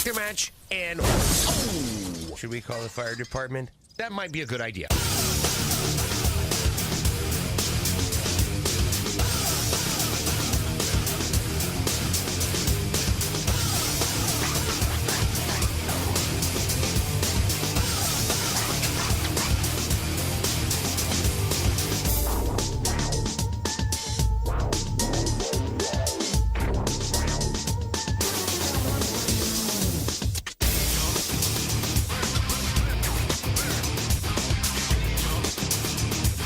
a match, and should we call the fire department? That might be a good idea.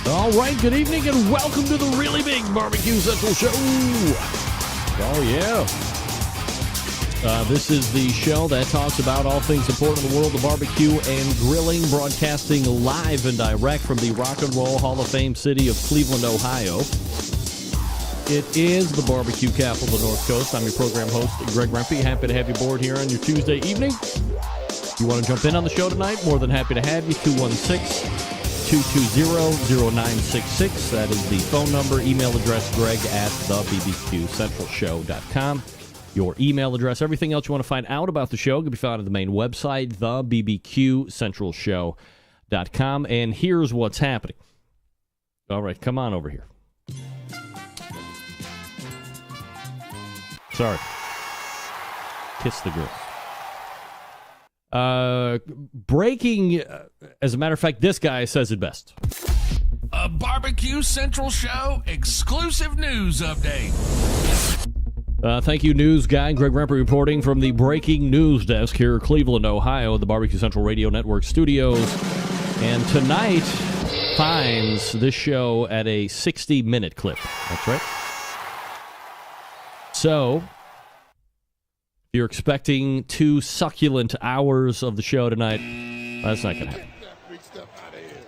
All right, good evening and welcome to the really big BBQ Central Show. Oh, yeah. This is the show that talks about all things important in the world of barbecue and grilling, broadcasting live and direct from the Rock and Roll Hall of Fame city of Cleveland, Ohio. It is the barbecue capital of the North Coast. I'm your program host, Greg Rempe. Happy to have you aboard here on your Tuesday evening. If you want to jump in on the show tonight, more than happy to have you. 216-220-0966. That is the phone number. Email address, greg@thebbqcentralshow.com. Your email address. Everything else you want to find out about the show can be found at the main website, thebbqcentralshow.com. And here's what's happening. All right, come on over here. Sorry. Kiss the girl. Breaking, as a matter of fact, this guy says it best. A BBQ Central Show exclusive news update. Thank you, news guy. Greg Rempe reporting from the breaking news desk here in Cleveland, Ohio, the BBQ Central Radio Network studios. And tonight finds this show at a 60-minute clip. That's right. So, if you're expecting 2 succulent hours of the show tonight, that's not going to happen.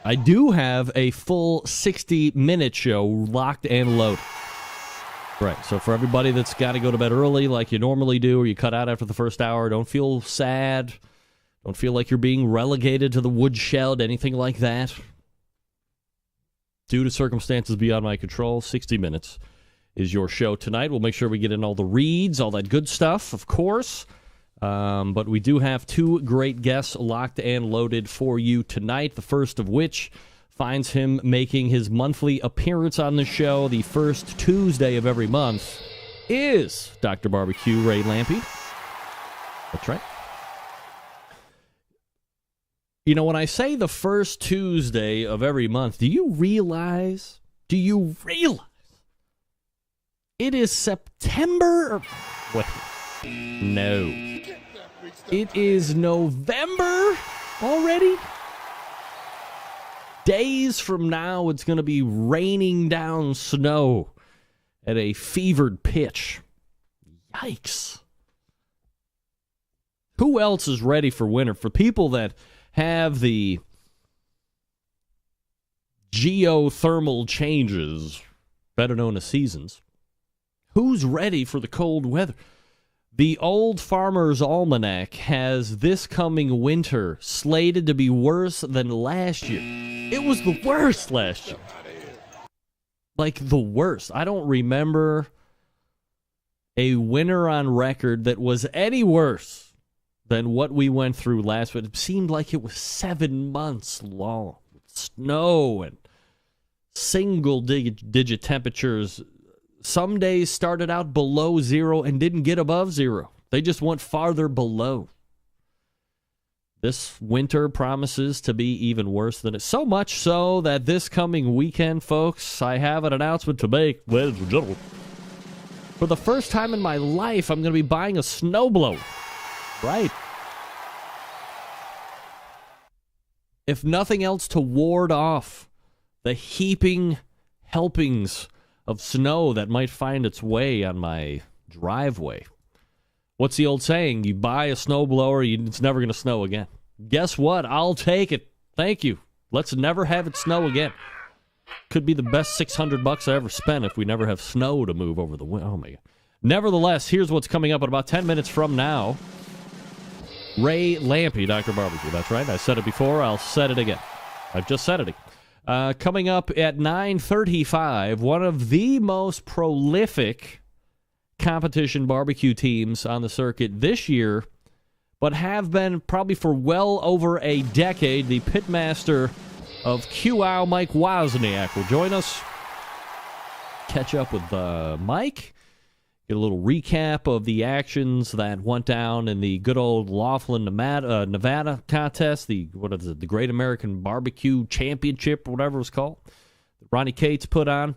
I do have a full 60-minute show locked and loaded. Right, so for everybody that's got to go to bed early like you normally do, or you cut out after the first hour, don't feel sad. Don't feel like you're being relegated to the woodshed, anything like that. Due to circumstances beyond my control, 60 minutes is your show tonight. We'll make sure we get in all the reads, all that good stuff, of course. But we do have 2 great guests locked and loaded for you tonight, the first of which finds him making his monthly appearance on the show. The first Tuesday of every month is Dr. Barbecue Ray Lampe. That's right. You know, when I say the first Tuesday of every month, do you realize it is September? Wait, no. It is November already? Days from now, it's going to be raining down snow at a fevered pitch. Yikes. Who else is ready for winter? For people that have the geothermal changes, better known as seasons, who's ready for the cold weather? The Old Farmer's Almanac has this coming winter slated to be worse than last year. It was the worst last year. Like, the worst. I don't remember a winter on record that was any worse than what we went through last winter. It seemed like it was 7 months long. Snow and single-digit temperatures. Some days started out below zero and didn't get above zero. They just went farther below. This winter promises to be even worse than it. So much so that this coming weekend, folks, I have an announcement to make, ladies and gentlemen. For the first time in my life, I'm going to be buying a snowblower. Right. If nothing else, to ward off the heaping helpings of snow that might find its way on my driveway. What's the old saying? You buy a snowblower, it's never going to snow again. Guess what? I'll take it. Thank you. Let's never have it snow again. Could be the best $600 I ever spent if we never have snow to move over the winter. Oh, my God. Nevertheless, here's what's coming up in about 10 minutes from now. Ray Lampe, Dr. Barbecue. That's right. I said it before. I'll say it again. I've just said it again. Coming up at 9:35, one of the most prolific competition barbecue teams on the circuit this year, but have been probably for well over a decade. The pitmaster of QOW, Mike Wozniak, will join us. Catch up with Mike. Get a little recap of the actions that went down in the good old Laughlin, Nevada contest, the Great American Barbecue Championship, or whatever it's called, that Ronnie Cates put on.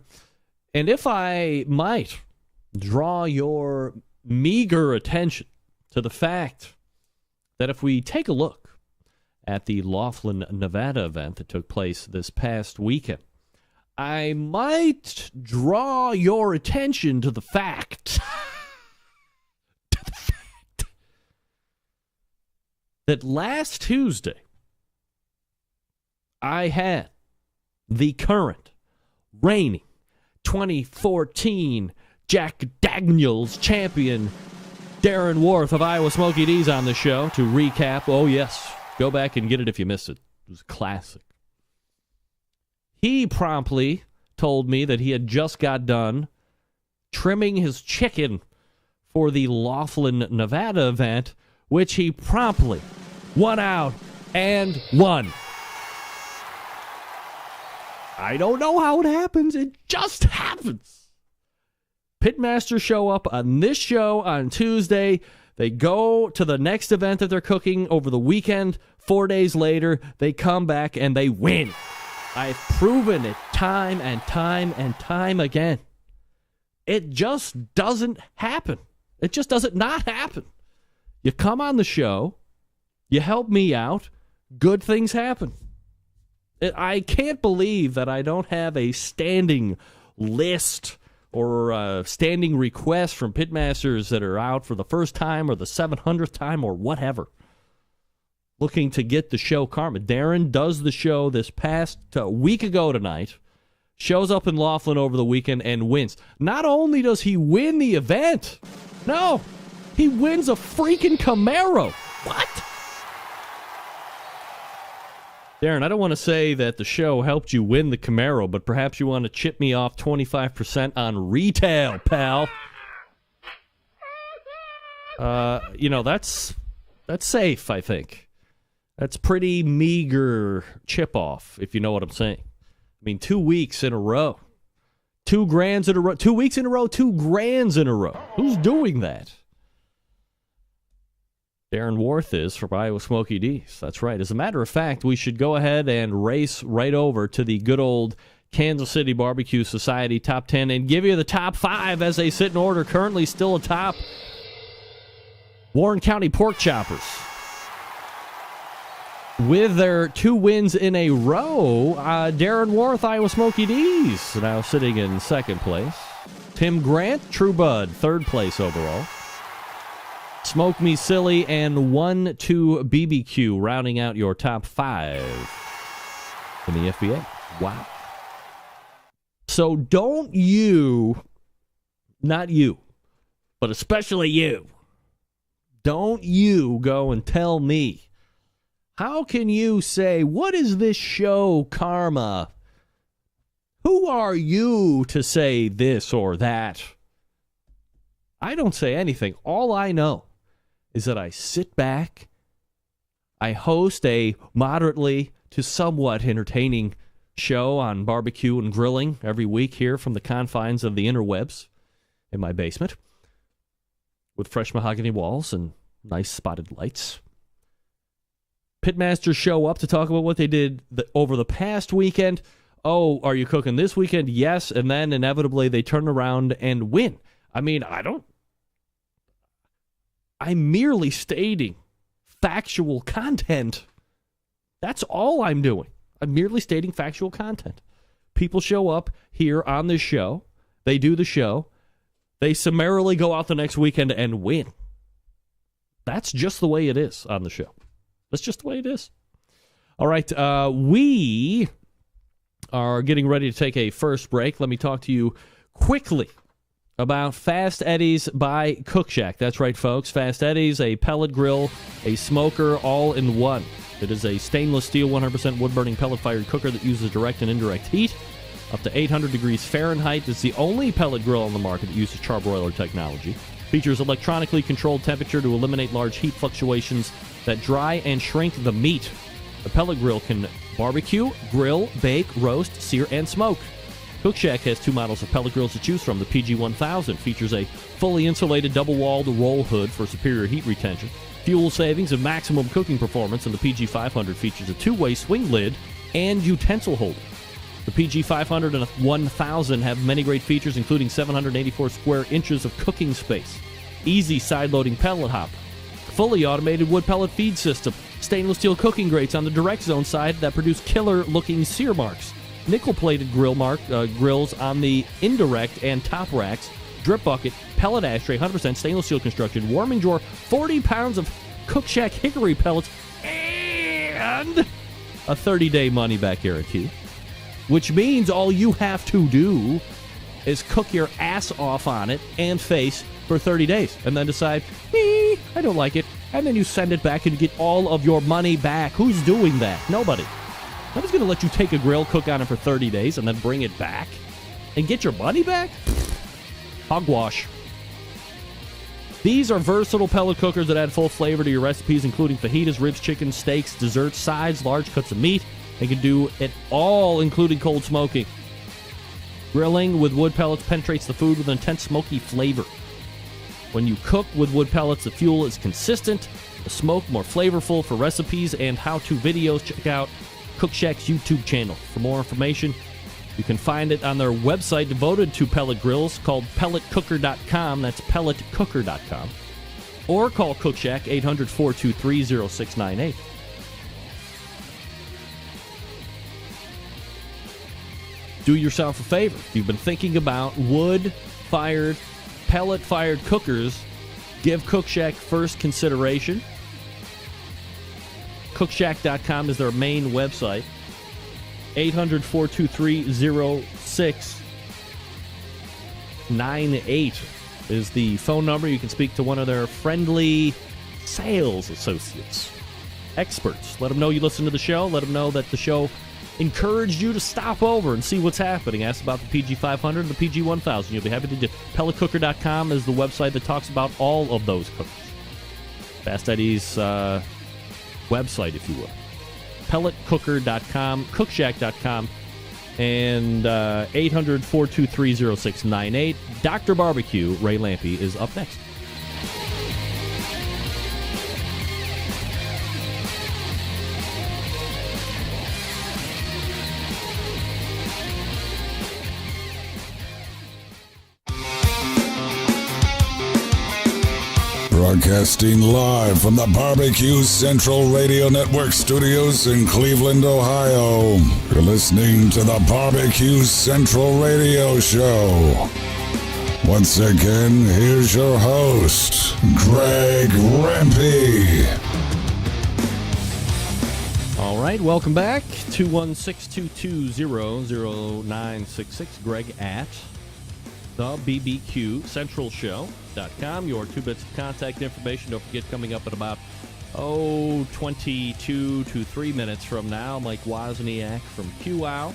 And if I might draw your meager attention to the fact that if we take a look at the Laughlin, Nevada event that took place this past weekend, I might draw your attention to the fact that last Tuesday I had the current reigning 2014 Jack Daniels champion Darren Worth of Iowa Smoky D's on the show to recap. Oh, yes. Go back and get it if you missed it. It was a classic. He promptly told me that he had just got done trimming his chicken for the Laughlin, Nevada event, which he promptly won out and won. I don't know how it happens. It just happens. Pitmasters show up on this show on Tuesday. They go to the next event that they're cooking over the weekend. 4 days later, they come back and they win. I've proven it time and time and time again. It just doesn't happen. It just doesn't not happen. You come on the show, you help me out, good things happen. I can't believe that I don't have a standing list or a standing request from pitmasters that are out for the first time or the 700th time or whatever, looking to get the show karma. Darren does the show this past week ago tonight, shows up in Laughlin over the weekend and wins. Not only does he win the event, no, he wins a freaking Camaro. What? Darren, I don't want to say that the show helped you win the Camaro, but perhaps you want to chip me off 25% on retail, pal. That's safe, I think. That's pretty meager chip-off, if you know what I'm saying. I mean, 2 weeks in a row. 2 grands in a row. 2 weeks in a row, 2 grands in a row. Who's doing that? Darren Worth is from Iowa Smoky D's. That's right. As a matter of fact, we should go ahead and race right over to the good old Kansas City Barbecue Society Top 10 and give you the top 5 as they sit in order. Currently still atop Warren County Pork Choppers. With their 2 wins in a row, Darren Worth, Iowa Smoky D's, now sitting in second place. Tim Grant, True Bud, third place overall. Smoke Me Silly and 1-2 BBQ rounding out your top 5 in the FBA. Wow. So don't you, not you, but especially you, don't you go and tell me, how can you say, what is this show karma? Who are you to say this or that? I don't say anything. All I know is that I sit back, I host a moderately to somewhat entertaining show on barbecue and grilling every week here from the confines of the interwebs in my basement with fresh mahogany walls and nice spotted lights. Pitmasters show up to talk about what they did over the past weekend. Oh, are you cooking this weekend? Yes, and then inevitably they turn around and win. I mean, I'm merely stating factual content. That's all I'm doing. I'm merely stating factual content. People show up here on this show. They do the show. They summarily go out the next weekend and win. That's just the way it is on the show. That's just the way it is. All right, we are getting ready to take a first break. Let me talk to you quickly about Fast Eddie's by Cook Shack. That's right, folks. Fast Eddie's, a pellet grill, a smoker, all in one. It is a stainless steel, 100% wood-burning pellet-fired cooker that uses direct and indirect heat up to 800 degrees Fahrenheit. It's the only pellet grill on the market that uses charbroiler technology. Features electronically controlled temperature to eliminate large heat fluctuations that dry and shrink the meat. The pellet grill can barbecue, grill, bake, roast, sear, and smoke. Cook Shack has 2 models of pellet grills to choose from. The PG-1000 features a fully insulated double-walled roll hood for superior heat retention, fuel savings, and maximum cooking performance, and the PG-500 features a 2-way swing lid and utensil holder. The PG-500 and 1000 have many great features, including 784 square inches of cooking space, easy side-loading pellet hopper, fully automated wood pellet feed system, stainless steel cooking grates on the direct zone side that produce killer-looking sear marks, nickel-plated grills on the indirect and top racks, drip bucket, pellet ashtray, 100% stainless steel construction, warming drawer, 40 pounds of Cook Shack hickory pellets, and a 30-day money-back guarantee, which means all you have to do is cook your ass off on it and face for 30 days and then decide, I don't like it, and then you send it back and you get all of your money back. Who's doing that? Nobody. Nobody's going to let you take a grill, cook on it for 30 days, and then bring it back and get your money back? Hogwash. These are versatile pellet cookers that add full flavor to your recipes, including fajitas, ribs, chicken, steaks, desserts, sides, large cuts of meat. They can do it all, including cold smoking. Grilling with wood pellets penetrates the food with an intense smoky flavor. When you cook with wood pellets, the fuel is consistent, the smoke more flavorful. For recipes and how-to videos, check out Cook Shack's YouTube channel. For more information, you can find it on their website devoted to pellet grills called pelletcooker.com. That's pelletcooker.com. Or call Cook Shack 800-423-0698. Do yourself a favor. If you've been thinking about wood-fired, pellet-fired cookers, give Cook Shack first consideration. CookShack.com is their main website. 800-423-0698 is the phone number. You can speak to one of their friendly sales associates, experts. Let them know you listen to the show. Let them know that the show encouraged you to stop over and see what's happening. Ask about the PG-500 and the PG-1000. You'll be happy to do. Pelletcooker.com is the website that talks about all of those cookers. Fast Eddie's website, if you will. Pelletcooker.com, CookShack.com, and 800-423-0698. Dr. Barbecue, Ray Lampe, is up next. Broadcasting live from the BBQ Central Radio Network studios in Cleveland, Ohio. You're listening to the BBQ Central Radio Show. Once again, here's your host, Greg Rempe. All right, welcome back. 216-220-0966. Greg at the BBQ Central Show.com. Your 2 bits of contact information. Don't forget, coming up in about 22 to 3 minutes from now, Mike Wozniak from QOW.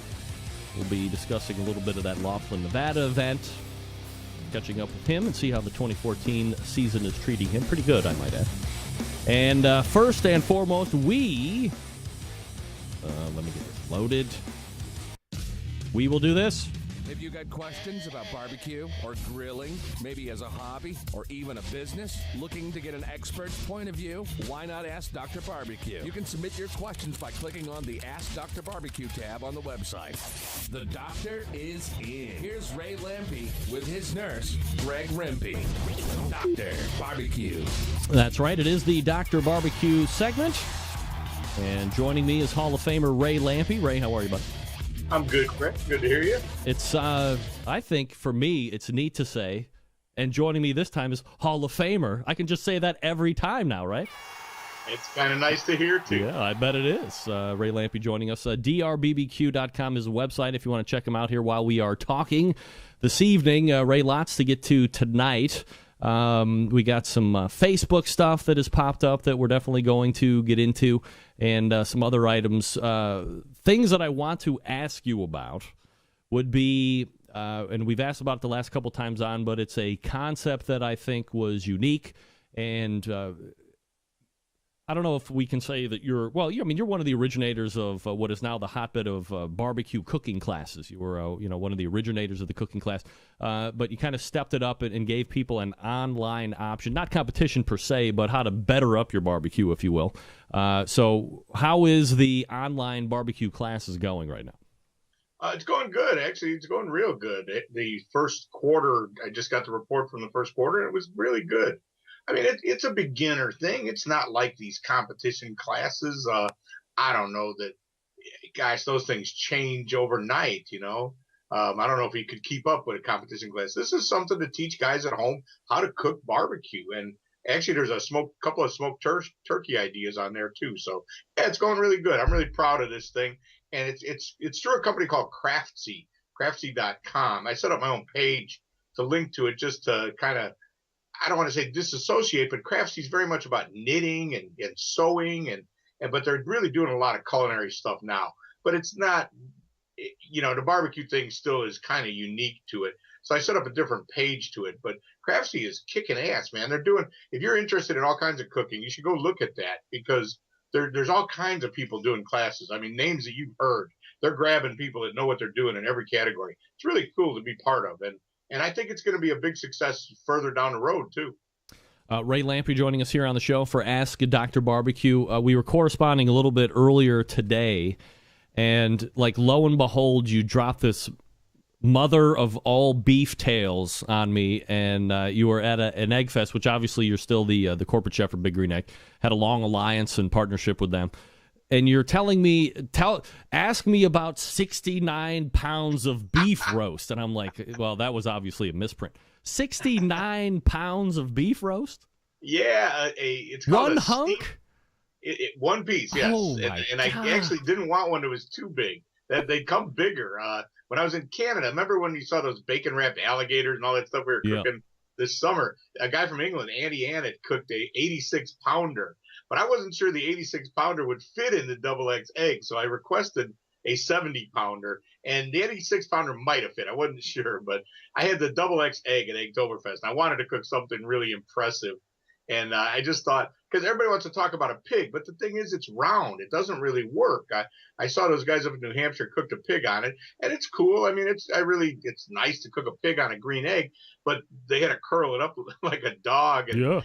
We'll be discussing a little bit of that Laughlin, Nevada event, catching up with him and see how the 2014 season is treating him. Pretty good, I might add. And first and foremost, let me get this loaded. We will do this. Have you got questions about barbecue or grilling, maybe as a hobby or even a business? Looking to get an expert's point of view? Why not ask Dr. Barbecue? You can submit your questions by clicking on the Ask Dr. Barbecue tab on the website. The doctor is in. Here's Ray Lampe with his nurse, Greg Rempe. Dr. Barbecue. That's right. It is the Dr. Barbecue segment. And joining me is Hall of Famer Ray Lampe. Ray, how are you, buddy? I'm good, Greg. Good to hear you. It's, I think, for me, it's neat to say, and joining me this time is Hall of Famer. I can just say that every time now, right? It's kind of nice to hear, too. Yeah, I bet it is. Ray Lampe joining us. drbbq.com is a website if you want to check him out here while we are talking this evening. Ray, lots to get to tonight. We got some Facebook stuff that has popped up that we're definitely going to get into, and some other items. Things that I want to ask you about would be and we've asked about it the last couple times on, but it's a concept that I think was unique, and I don't know if we can say that you're one of the originators of what is now the hotbed of barbecue cooking classes. You were one of the originators of the cooking class, but you kind of stepped it up and gave people an online option, not competition per se, but how to better up your barbecue, if you will. So how is the online barbecue classes going right now? It's going good, actually. It's going real good. The first quarter, I just got the report from the first quarter, and it was really good. I mean, it's a beginner thing. It's not like these competition classes. I don't know that, gosh, those things change overnight, I don't know if you could keep up with a competition class. This is something to teach guys at home how to cook barbecue. And actually, there's a couple of smoked turkey ideas on there, too. So, yeah, it's going really good. I'm really proud of this thing. And it's through a company called Craftsy.com. I set up my own page to link to it just to kind of, I don't want to say disassociate, but Craftsy is very much about knitting and sewing but they're really doing a lot of culinary stuff now. But it's not, the barbecue thing still is kind of unique to it. So I set up a different page to it. But Craftsy is kicking ass, man. If you're interested in all kinds of cooking, you should go look at that because there's all kinds of people doing classes. I mean, names that you've heard. They're grabbing people that know what they're doing in every category. It's really cool to be part of. And I think it's going to be a big success further down the road, too. Ray Lamprey joining us here on the show for Ask Dr. Barbecue. We were corresponding a little bit earlier today, and lo and behold, you dropped this mother of all beef tales on me, and you were at an Egg Fest, which obviously you're still the corporate chef for Big Green Egg, had a long alliance and partnership with them. And you're telling me, ask me about 69 pounds of beef roast. And I'm like, well, that was obviously a misprint. 69 pounds of beef roast? Yeah, it's called one hunk? One piece, yes. Oh and I actually didn't want one that was too big. They come bigger. When I was in Canada, remember when you saw those bacon-wrapped alligators and all that stuff we were cooking this summer? A guy from England, Andy Annett, cooked a 86-pounder. But I wasn't sure the 86-pounder would fit in the double X egg, so I requested a 70-pounder, and the 86-pounder might have fit. I wasn't sure, but I had the double X egg at Eggtoberfest, and I wanted to cook something really impressive. And I just thought, because everybody wants to talk about a pig, but the thing is, it's round. It doesn't really work. I saw those guys up in New Hampshire cooked a pig on it, and it's cool. I mean, it's nice to cook a pig on a green egg, but they had to curl it up like a dog. And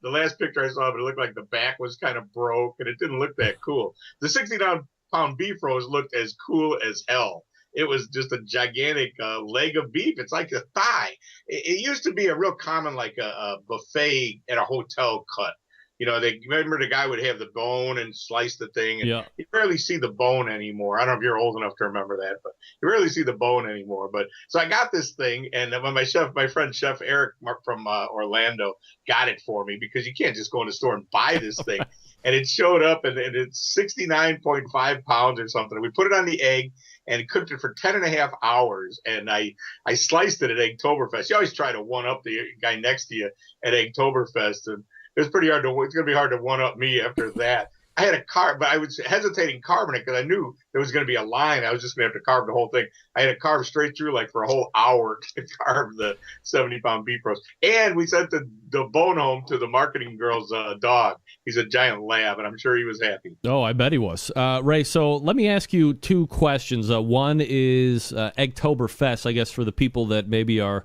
the last picture I saw of it looked like the back was kind of broke, and it didn't look that cool. The 69-pound beef roast looked as cool as hell. It was just a gigantic leg of beef. It's like a thigh. It used to be a real common, like a buffet at a hotel cut. They remember the guy would have the bone and slice the thing. And you rarely see the bone anymore. I don't know if you're old enough to remember that, but you rarely see the bone anymore. But so I got this thing, and when my friend Chef Eric from Orlando got it for me, because you can't just go in the store and buy this thing. And it showed up, and it's 69.5 pounds or something. We put it on the egg and cooked it for 10 and a half hours. And I sliced it at Eggtoberfest. You always try to one-up the guy next to you at Eggtoberfest, and it was pretty hard it's going to be hard to one-up me after that. I had a carve, but I was hesitating carving it because I knew there was going to be a line. I was just going to have to carve the whole thing. I had to carve straight through for a whole hour to carve the 70-pound beef roast. And we sent the bone home to the marketing girl's dog. He's a giant lab, and I'm sure he was happy. Oh, I bet he was. Ray, so let me ask you two questions. One is Eggtoberfest, I guess, for the people that maybe are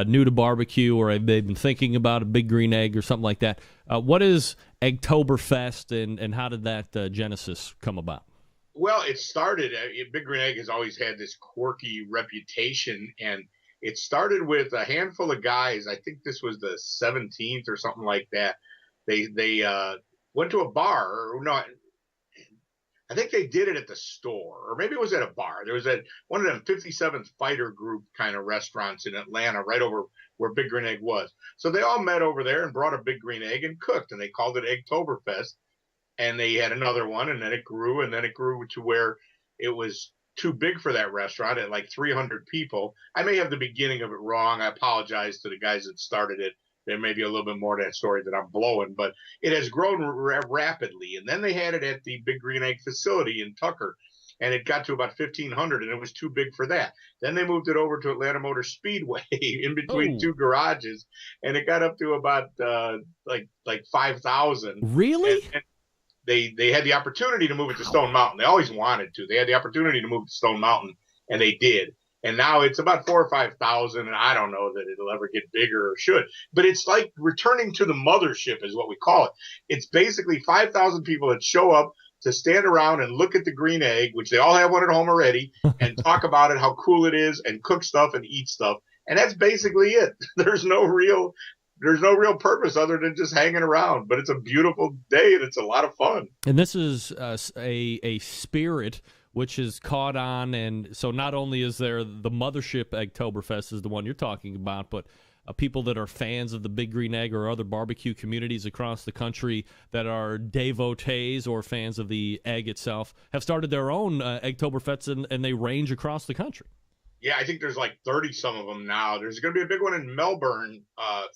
new to barbecue or they've been thinking about a Big Green Egg or something like that. What is Eggtoberfest, and how did that genesis come about? Well, it started, Big Green Egg has always had this quirky reputation, and it started with a handful of guys. I think this was the 17th or something like that. They went to a bar, or no, I think they did it at the store, or maybe it was at a bar. There was one of them 57th Fighter Group kind of restaurants in Atlanta, right over where Big Green Egg was. So they all met over there and brought a Big Green Egg and cooked, and they called it Eggtoberfest. And they had another one, and then it grew to where it was too big for that restaurant at like 300 people. I may have the beginning of it wrong. I apologize to the guys that started it. There may be a little bit more to that story that I'm blowing, but it has grown rapidly. And then they had it at the Big Green Egg facility in Tucker. and it got to about 1,500, and it was too big for that. Then they moved it over to Atlanta Motor Speedway in between two garages, and it got up to about like 5,000. Really? And they had the opportunity to move it to Stone Mountain. They always wanted to. They had the opportunity to move it to Stone Mountain, and they did. And now it's about 4,000 or 5,000, and I don't know that it'll ever get bigger or should. But it's like returning to the mothership is what we call it. It's basically 5,000 people that show up to stand around and look at the green egg, which they all have one at home already, and talk about it, how cool it is, and cook stuff and eat stuff. And that's basically it. There's no real purpose other than just hanging around. But it's a beautiful day, and it's a lot of fun. And this is a spirit which is caught on, and so not only is there the mothership Eggtoberfest is the one you're talking about, but people that are fans of the Big Green Egg or other barbecue communities across the country that are devotees or fans of the egg itself have started their own Eggtoberfests, and they range across the country. Yeah, I think there's like 30 some of them now. There's going to be a big one in Melbourne,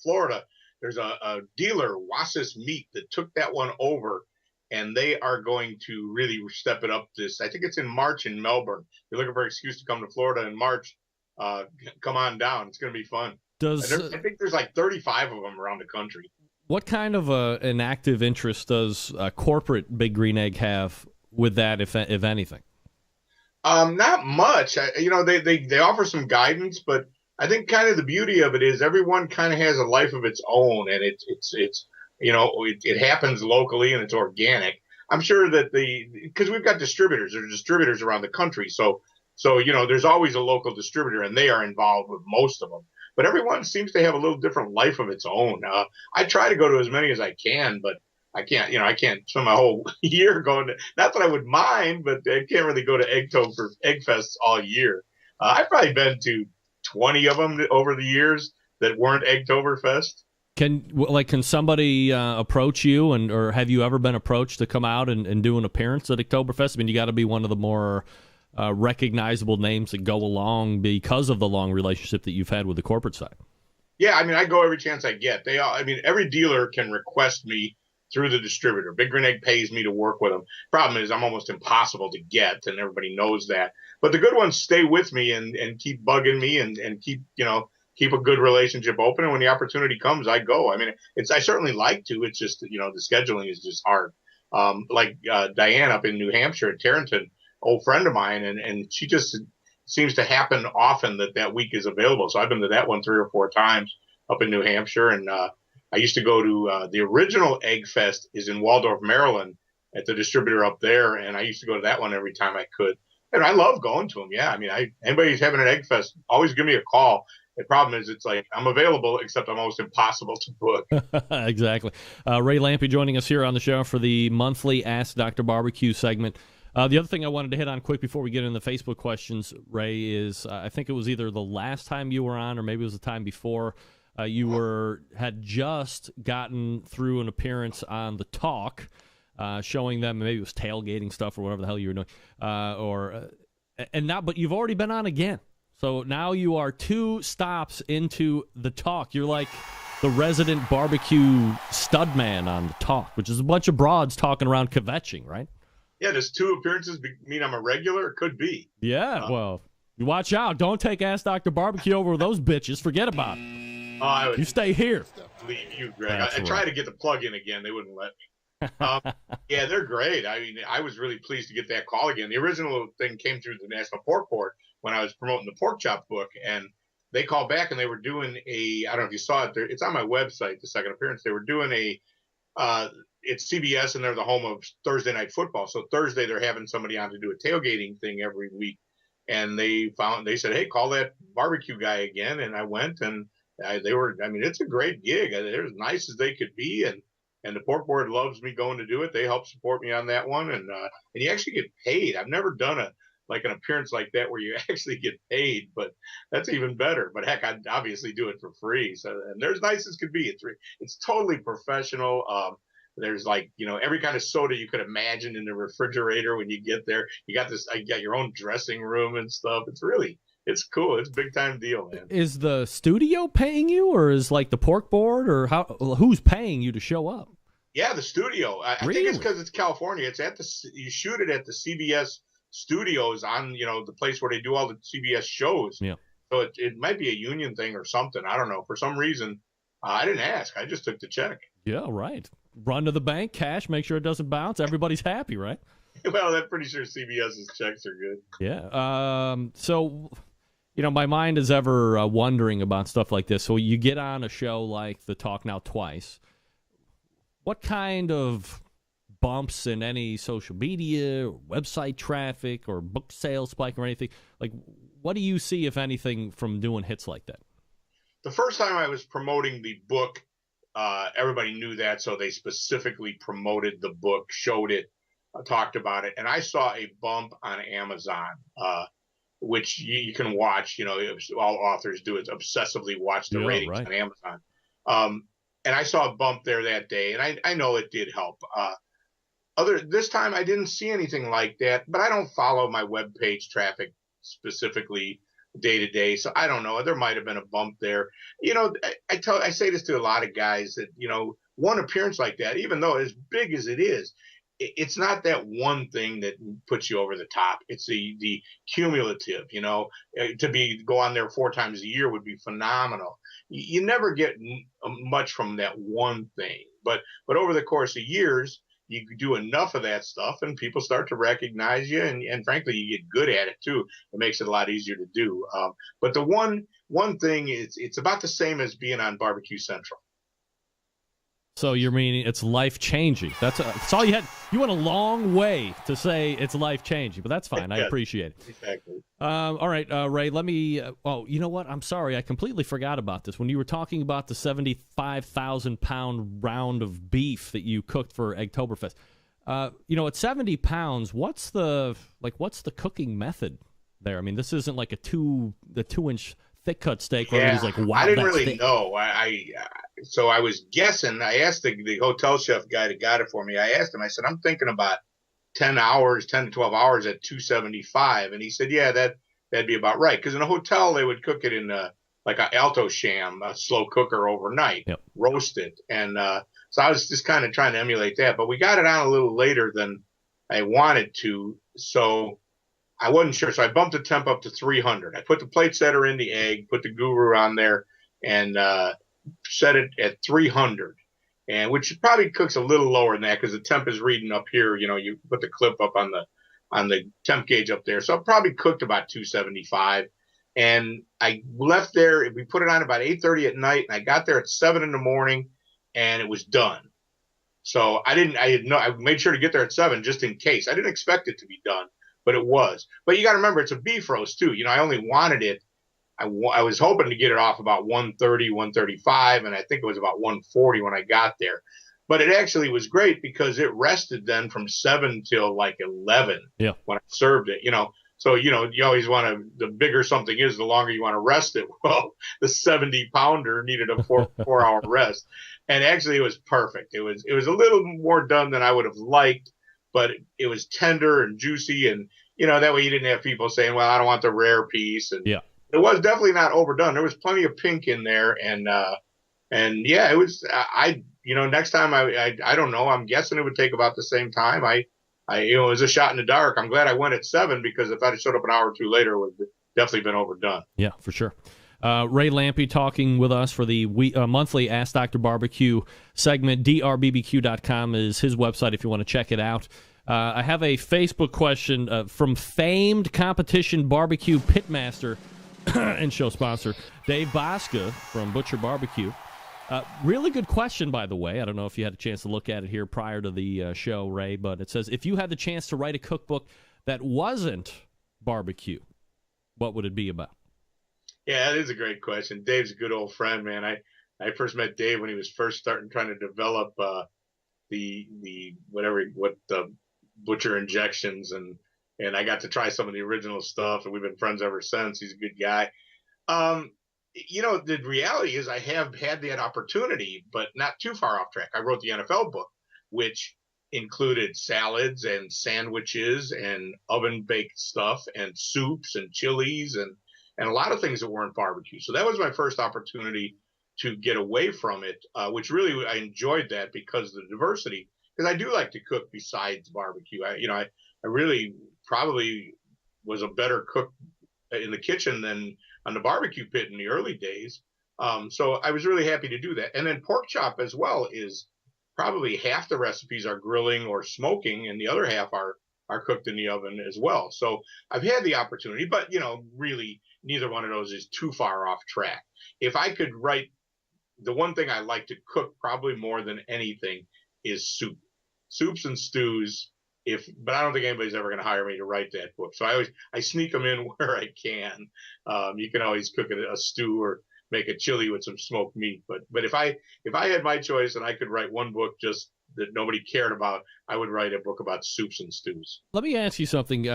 Florida. There's a dealer, Wasis Meat, that took that one over, and they are going to really step it up I think it's in March in Melbourne. If you're looking for an excuse to come to Florida in March, come on down. It's going to be fun. I think there's like 35 of them around the country. What kind of an active interest does corporate Big Green Egg have with that, if anything? Not much. They offer some guidance, but I think kind of the beauty of it is everyone kind of has a life of its own, and it happens locally and it's organic. I'm sure that because we've got distributors. There are distributors around the country, so there's always a local distributor, and they are involved with most of them. But everyone seems to have a little different life of its own. I try to go to as many as I can, but I can't. I can't spend my whole year going to. Not that I would mind, but I can't really go to Eggfests all year. I've probably been to 20 of them over the years that weren't Eggtoberfest. Can somebody approach you, or have you ever been approached to come out and do an appearance at Eggtoberfest? I mean, you got to be one of the more recognizable names that go along because of the long relationship that you've had with the corporate side. Yeah, I mean, I go every chance I get. Every dealer can request me through the distributor. Big Green Egg pays me to work with them. Problem is, I'm almost impossible to get, and everybody knows that. But the good ones stay with me and keep bugging me and keep a good relationship open. And when the opportunity comes, I go. I mean, I certainly like to. It's just, the scheduling is just hard. Like Diane up in New Hampshire at Tarrenton, old friend of mine, and she just seems to happen often that week is available. So I've been to that one 3 or 4 times up in New Hampshire. And I used to go to the original Egg Fest is in Waldorf, Maryland, at the distributor up there. And I used to go to that one every time I could. And I love going to them. Yeah, I mean, anybody who's having an Egg Fest, always give me a call. The problem is it's like I'm available, except I'm almost impossible to book. Exactly. Ray Lampe joining us here on the show for the monthly Ask Dr. Barbecue segment. The other thing I wanted to hit on quick before we get into the Facebook questions, Ray, is I think it was either the last time you were on or maybe it was the time before you had just gotten through an appearance on The Talk, showing them, maybe it was tailgating stuff or whatever the hell you were doing, but you've already been on again. So now you are 2 stops into The Talk. You're like the resident barbecue stud man on The Talk, which is a bunch of broads talking around kvetching, right? Yeah, does 2 appearances mean I'm a regular? It could be. Yeah, well, you watch out. Don't take Ask Dr. Barbecue over those bitches. Forget about it. You stay here. Leave you, Greg. I tried to get the plug in again. They wouldn't let me. Yeah, they're great. I mean, I was really pleased to get that call again. The original thing came through the National Pork Board when I was promoting the Pork Chop book, and they called back and they were doing I don't know if you saw it, it's on my website, the second appearance. They were doing it's CBS, and they're the home of Thursday Night Football. So Thursday they're having somebody on to do a tailgating thing every week, and they said, hey, call that barbecue guy again. And I went, and it's a great gig. They're as nice as they could be, and the Pork Board loves me going to do it. They help support me on that one, and you actually get paid. I've never done an appearance like that where you actually get paid, but that's even better. But heck, I'd obviously do it for free. So, and they're as nice as could be. It's totally professional. There's every kind of soda you could imagine in the refrigerator when you get there. You got your own dressing room and stuff. It's cool. It's a big time deal, man. Is the studio paying you, or is the Pork Board, or who's paying you to show up? Yeah, the studio. I think it's because it's California. You shoot it at the CBS studios on, the place where they do all the CBS shows. Yeah. So it might be a union thing or something. I don't know. For some reason, I didn't ask. I just took the check. Yeah, right. Run to the bank, cash, make sure it doesn't bounce. Everybody's happy, right? Well, I'm pretty sure CBS's checks are good. Yeah. So, my mind is ever wondering about stuff like this. So you get on a show like the Talk Now Twice. What kind of bumps in any social media or website traffic or book sales spike or anything? Like, what do you see, if anything, from doing hits like that? The first time I was promoting the book, everybody knew that, so they specifically promoted the book, showed it, talked about it, and I saw a bump on Amazon, which you can watch. All authors do is obsessively watch the ratings on Amazon. And I saw a bump there that day, and I know it did help. This time I didn't see anything like that, but I don't follow my web page traffic specifically day to day, so I don't know. There might have been a bump there. I say this to a lot of guys that one appearance like that, even though as big as it is, it's not that one thing that puts you over the top. It's the cumulative. To go on there 4 times a year would be phenomenal. You never get much from that one thing, but over the course of years, you do enough of that stuff and people start to recognize you, and frankly, you get good at it too. It makes it a lot easier to do. But the one thing is, it's about the same as being on BBQ Central. So you're meaning it's life-changing. That's all you had. You went a long way to say it's life-changing, but that's fine. I appreciate it. Exactly. All right, Ray, let me you know what? I'm sorry. I completely forgot about this. When you were talking about the 75,000-pound round of beef that you cooked for Eggtoberfest, at 70 pounds, what's the cooking method there? I mean, this isn't like the 2-inch thick cut steak where everybody's like, wow, I didn't that's really thick. know. So I was guessing. I asked the hotel chef guy that got it for me. I asked him, I said, I'm thinking about 10 to 12 hours at 275. And he said, yeah, that'd be about right. Because in a hotel, they would cook it in like an Alto Sham, a slow cooker overnight, roast it. And so I was just kind of trying to emulate that. But we got it on a little later than I wanted to. So I wasn't sure. So I bumped the temp up to 300. I put the plate setter in the egg, put the guru on there, and set it at 300, and which probably cooks a little lower than that because the temp is reading up here. You put the clip up on the temp gauge up there, so it probably cooked about 275. And I left there. We put it on about 8:30 at night, and I got there at 7 in the morning, and it was done. So I made sure to get there at 7 just in case. I didn't expect it to be done, but it was. But you got to remember, it's a beef roast too. I only wanted it. I was hoping to get it off about 130, 135, and I think it was about 140 when I got there. But it actually was great because it rested then from 7 till like 11 when I served it. So you always want to. The bigger something is, the longer you want to rest it. Well, the 70-pounder needed a 4-hour rest, and actually it was perfect. It was a little more done than I would have liked, but it was tender and juicy, and that way you didn't have people saying, "Well, I don't want the rare piece." And it was definitely not overdone. There was plenty of pink in there, and yeah, it was. Next time I don't know. I'm guessing it would take about the same time. It was a shot in the dark. I'm glad I went at 7 because if I'd have showed up an hour or two later, it would have definitely been overdone. Yeah, for sure. Ray Lampe talking with us for the monthly Ask Dr. Barbecue segment. drbbq.com is his website if you want to check it out. I have a Facebook question from famed competition barbecue pitmaster and show sponsor Dave Bosca from Butcher Barbecue. Really good question, by the way. I don't know if you had a chance to look at it here prior to the show, Ray, but it says, if you had the chance to write a cookbook that wasn't barbecue, what would it be about? Yeah, that is a great question. Dave's a good old friend, man. I first met Dave when he was first trying to develop the butcher injections, and I got to try some of the original stuff, and we've been friends ever since. He's a good guy. The reality is I have had that opportunity, but not too far off track. I wrote the NFL book, which included salads and sandwiches and oven-baked stuff and soups and chilies and a lot of things that weren't barbecue. So that was my first opportunity to get away from it, which really I enjoyed that because of the diversity. Because I do like to cook besides barbecue. I really probably was a better cook in the kitchen than on the barbecue pit in the early days. So I was really happy to do that. And then pork chop as well is probably half the recipes are grilling or smoking, and the other half are cooked in the oven as well. So I've had the opportunity, but really neither one of those is too far off track. If I could write, the one thing I like to cook probably more than anything is soups and stews. But I don't think anybody's ever going to hire me to write that book. So I sneak them in where I can. You can always cook a stew or make a chili with some smoked meat. But if I had my choice and I could write one book just that nobody cared about, I would write a book about soups and stews. Let me ask you something.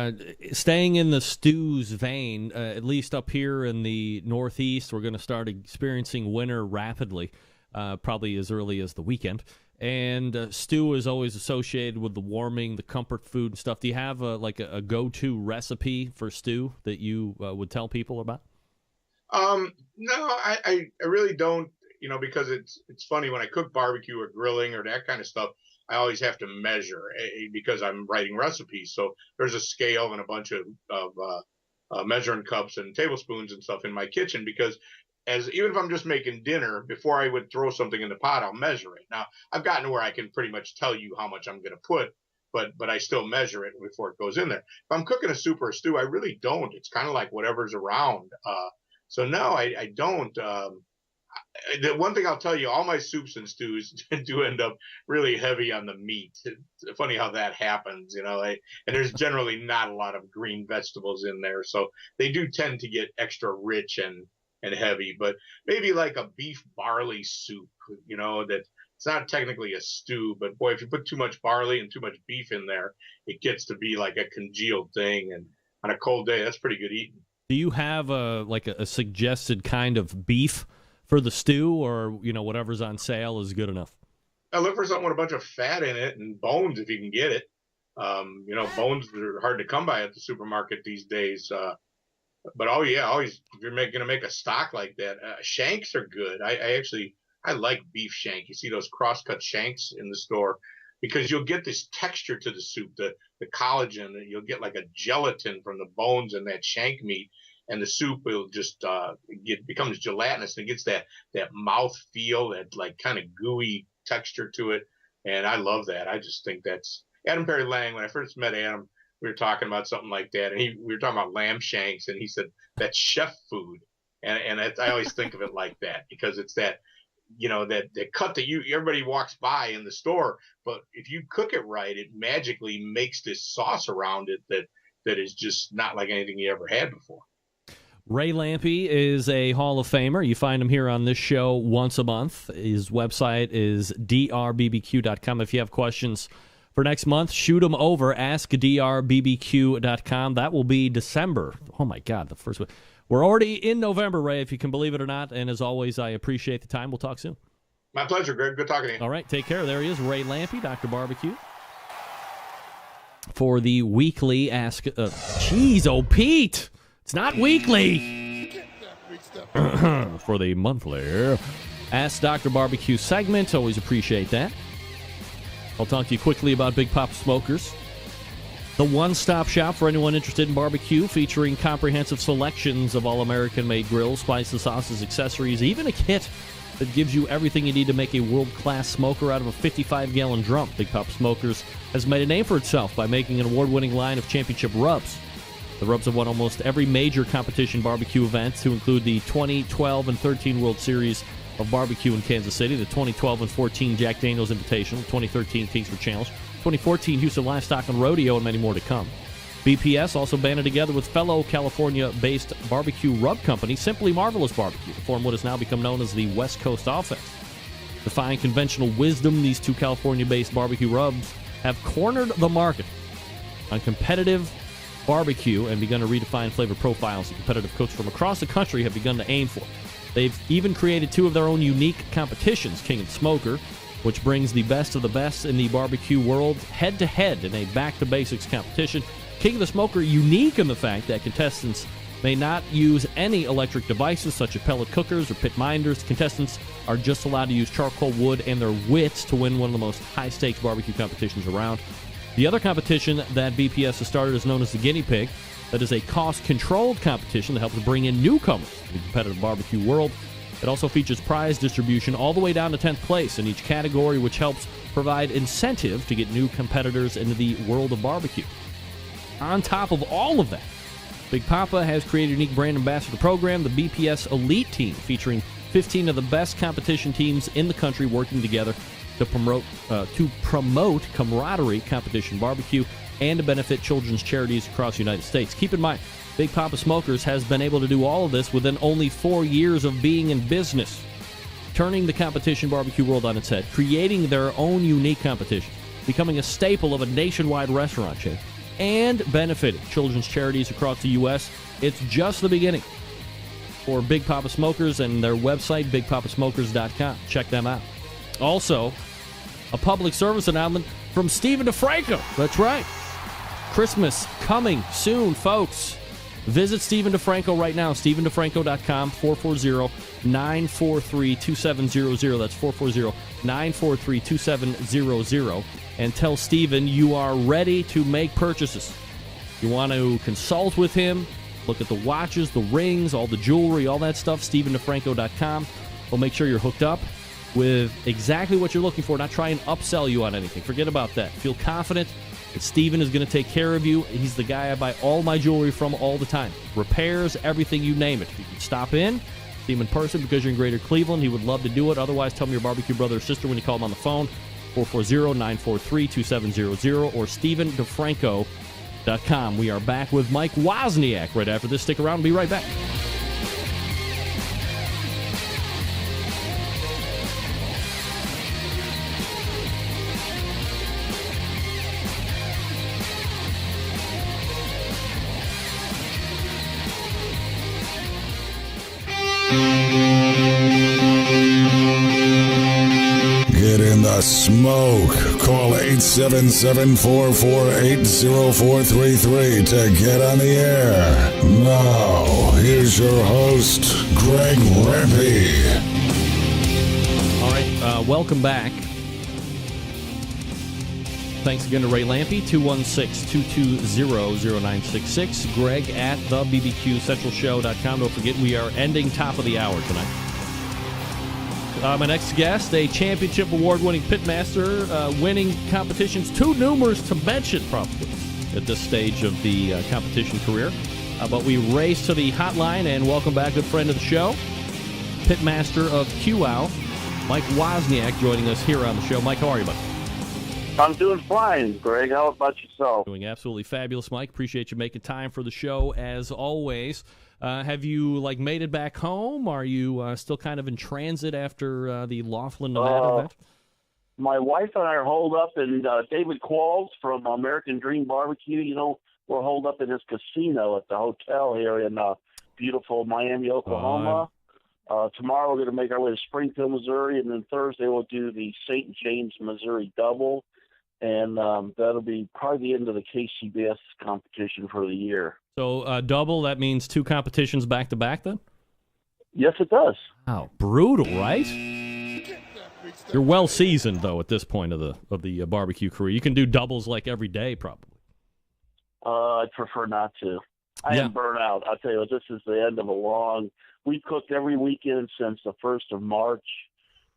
Staying in the stews vein, at least up here in the Northeast, we're going to start experiencing winter rapidly, probably as early as the weekend. And stew is always associated with the warming, the comfort food and stuff. Do you have a go-to recipe for stew that you would tell people about? No, I really don't, because it's funny when I cook barbecue or grilling or that kind of stuff, I always have to measure because I'm writing recipes. So there's a scale and a bunch of measuring cups and tablespoons and stuff in my kitchen because even if I'm just making dinner, before I would throw something in the pot, I'll measure it. Now, I've gotten to where I can pretty much tell you how much I'm going to put, but I still measure it before it goes in there. If I'm cooking a soup or a stew, I really don't. It's kind of like whatever's around. So no, I don't. The one thing I'll tell you, all my soups and stews do end up really heavy on the meat. It's funny how that happens, and there's generally not a lot of green vegetables in there. So they do tend to get extra rich and heavy, but maybe like a beef barley soup, that it's not technically a stew, but boy, if you put too much barley and too much beef in there, it gets to be like a congealed thing. And on a cold day, that's pretty good eating. Do you have a suggested kind of beef for the stew, or whatever's on sale is good enough? I look for something with a bunch of fat in it and bones if you can get it. Bones are hard to come by at the supermarket these days. But always if you're going to make a stock like that, shanks are good. I like beef shank. You see those cross-cut shanks in the store because you'll get this texture to the soup, the collagen. You'll get like a gelatin from the bones and that shank meat, and the soup will just becomes gelatinous and it gets that mouth feel, that like kind of gooey texture to it, and I love that. I just think that's Adam Perry Lang. When I first met Adam, we were talking about something like that, and we were talking about lamb shanks, and he said that's chef food, and I always think of it like that because it's that that cut that everybody walks by in the store, but if you cook it right, it magically makes this sauce around it that is just not like anything you ever had before. Ray Lampe is a Hall of Famer. You find him here on this show once a month. His website is drbbq.com. If you have questions for next month, shoot them over, askdrbbq.com. That will be December. Oh, my God, the first one. We're already in November, Ray, if you can believe it or not. And as always, I appreciate the time. We'll talk soon. My pleasure, Greg. Good talking to you. All right, take care. There he is, Ray Lampe, Dr. Barbecue, for the weekly Ask... Pete! It's not weekly. For the monthly Ask Dr. Barbecue segment. Always appreciate that. I'll talk to you quickly about Big Pop Smokers, the one-stop shop for anyone interested in barbecue, featuring comprehensive selections of all American-made grills, spices, sauces, accessories, even a kit that gives you everything you need to make a world-class smoker out of a 55-gallon drum. Big Pop Smokers has made a name for itself by making an award-winning line of championship rubs. The rubs have won almost every major competition barbecue event, to include the 2012 and 13 World Series of Barbecue in Kansas City, the 2012 and 14 Jack Daniels Invitational, 2013 Kingsford Challenge, 2014 Houston Livestock and Rodeo, and many more to come. BPS also banded together with fellow California-based barbecue rub company Simply Marvelous Barbecue to form what has now become known as the West Coast Offense. Defying conventional wisdom, these two California-based barbecue rubs have cornered the market on competitive barbecue and begun to redefine flavor profiles that competitive cooks from across the country have begun to aim for. They've even created two of their own unique competitions, King of Smoker, which brings the best of the best in the barbecue world head-to-head in a back-to-basics competition. King of the Smoker unique in the fact that contestants may not use any electric devices such as pellet cookers or pit minders. Contestants are just allowed to use charcoal wood and their wits to win one of the most high-stakes barbecue competitions around. The other competition that BPS has started is known as the Guinea Pig. That is a cost-controlled competition that helps bring in newcomers to the competitive barbecue world. It also features prize distribution all the way down to 10th place in each category, which helps provide incentive to get new competitors into the world of barbecue. On top of all of that, Big Papa has created a unique brand ambassador program, the BPS Elite Team, featuring 15 of the best competition teams in the country working together to promote camaraderie, competition barbecue, and to benefit children's charities across the United States. Keep in mind, Big Papa Smokers has been able to do all of this within only 4 years of being in business, turning the competition barbecue world on its head, creating their own unique competition, becoming a staple of a nationwide restaurant chain, and benefiting children's charities across the U.S. It's just the beginning for Big Papa Smokers and their website, bigpapasmokers.com. Check them out. Also, a public service announcement from Stephen DeFranco. That's right. Christmas coming soon, folks. Visit Stephen DeFranco right now, StephenDeFranco.com, 440-943-2700. That's 440-943-2700. And tell Stephen you are ready to make purchases. You want to consult with him, look at the watches, the rings, all the jewelry, all that stuff, StephenDeFranco.com. We'll make sure you're hooked up with exactly what you're looking for, not try and upsell you on anything. Forget about that. Feel confident that Steven is going to take care of you. He's the guy I buy all my jewelry from all the time. Repairs, everything, you name it. You can stop in, see him in person because you're in Greater Cleveland. He would love to do it. Otherwise, tell him your barbecue brother or sister when you call him on the phone, 440-943-2700 or StephenDeFranco.com. We are back with Mike Wozniak right after this. Stick around. We'll be right back. Get in the smoke. Call 877-448-0433 to get on the air. Now, here's your host, Greg Rempe. All right, welcome back. Thanks again to Ray Lampe, 216-220-0966. Greg at the BBQ Central Show.com. Don't forget, we are ending top of the hour tonight. My next guest, a championship award-winning pitmaster, winning competitions too numerous to mention probably at this stage of the competition career. But we race to the hotline and welcome back, good friend of the show, pitmaster of QOW, Mike Wozniak, joining us here on the show. Mike, how are you, buddy? I'm doing fine, Greg. How about yourself? Doing absolutely fabulous, Mike. Appreciate you making time for the show, as always. Have you, made it back home? Are you still kind of in transit after the Laughlin, Nevada event? My wife and I are holed up in David Qualls from American Dream Barbecue. You know, we're holed up in his casino at the hotel here in beautiful Miami, Oklahoma. Tomorrow we're going to make our way to Springfield, Missouri, and then Thursday we'll do the St. James, Missouri double. And that'll be probably the end of the KCBS competition for the year. So double, that means two competitions back-to-back then? Yes, it does. Wow, brutal, right? You're well-seasoned, though, at this point of the barbecue career. You can do doubles every day, probably. I'd prefer not to. I am burnt out. I'll tell you what, this is the end of a long... We've cooked every weekend since the 1st of March,